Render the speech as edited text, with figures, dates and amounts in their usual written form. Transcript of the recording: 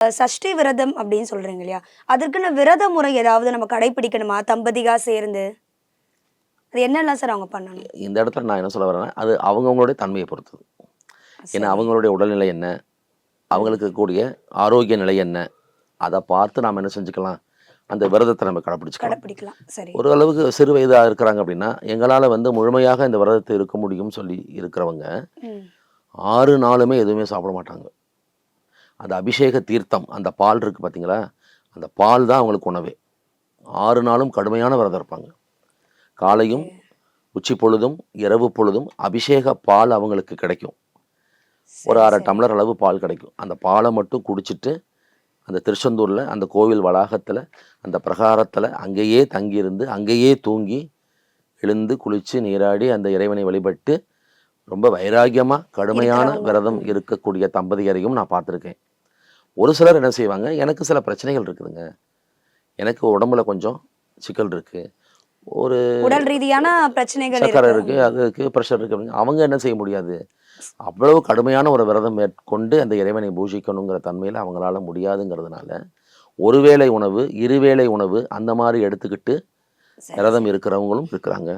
சஷ்டி விரதம் அப்படின்னு சொல்றீங்க இல்லையா? அதற்குன்னு விரத முறை ஏதாவது நம்ம கடைப்பிடிக்கணுமா? தம்பதிகா சேர்ந்து. அது என்னலாம் சார் அவங்க பண்ணணும்? இந்த இடத்துல நான் என்ன சொல்ல வரேன்னா, அது அவங்கவங்களுடைய தன்மைய பொறுத்தது. ஏன்னா சரி. அவங்களுடைய உடல்நிலை என்ன? ம். அவங்களுக்கு இருக்கக்கூடிய ஆரோக்கிய நிலை என்ன? அத பார்த்து நாம என்ன செஞ்சுக்கலாம், அந்த விரதத்த நம்ம கடைப்பிடிச்சுக்கலாம். கடைப்பிடிக்கலாம். சரி. ஒரு அளவுக்கு சிறு வயதா இருக்கிறாங்க அப்படின்னா, எங்களால வந்து முழுமையாக இந்த விரதத்த இருக்க முடியும்னு சொல்லி இருக்கிறவங்க, ம். 6 நாளுமே எதுவுமே சாப்பிட மாட்டாங்க. அந்த அபிஷேக தீர்த்தம், அந்த பால் இருக்கு பார்த்தீங்களா? அந்த பால் தான் அவங்களுக்கு உணவே. 6 நாளும் கடுமையான விரதம் இருப்பாங்க. ஓகே. காலையும், உச்சி பொழுதும், இரவு பொழுதும் அபிஷேக பால் அவங்களுக்கு கிடைக்கும். ஒரு சரி, 1/2 சரி. டம்ளர் அளவு பால் கிடைக்கும். அந்த பால மட்டும் குடிச்சிட்டு, அந்த திருச்செந்தூர்ல, அந்த கோவில் வளாகத்தில, அந்த பிரகாரத்தில அங்கேயே தங்கியிருந்து, அங்கேயே தூங்கி, எழுந்து, குளிச்சு, நீராடி அந்த இறைவனை வழிபட்டு, ரொம்ப வைராக்கியமா, கடுமையான இருக்கிறவங்க. விரதம் ம். இருக்கக்கூடிய தம்பதியரையும் நான் பார்த்துருக்கேன். ஒரு சிலர் என்ன செய்வாங்க, எனக்கு சில பிரச்சனைகள் இருக்குதுங்க. எனக்கு உடம்புல கொஞ்சம் சிக்கல் இருக்கு. ஒரு உடல் ரீதியான பிரச்சனைகள் சர்க்கரை இருக்கு. இருக்கு, ம். அது இருக்கு, பிரஷர் இருக்கு அப்படின்னு. அவங்க என்ன செய்ய முடியாது? அவ்வளவு கடுமையான ஒரு விரதம் மேற்கொண்டு அந்த இறைவனை பூஜிக்கணுங்கிற தன்மையில அவங்களால முடியாதுங்கிறதுனால, ஒரு வேளை உணவு, இருவேளை உணவு அந்த மாரி எடுத்துக்கிட்டு சரி, விரதம் சரி. இருக்கிறவங்களும் இருக்கிறாங்க.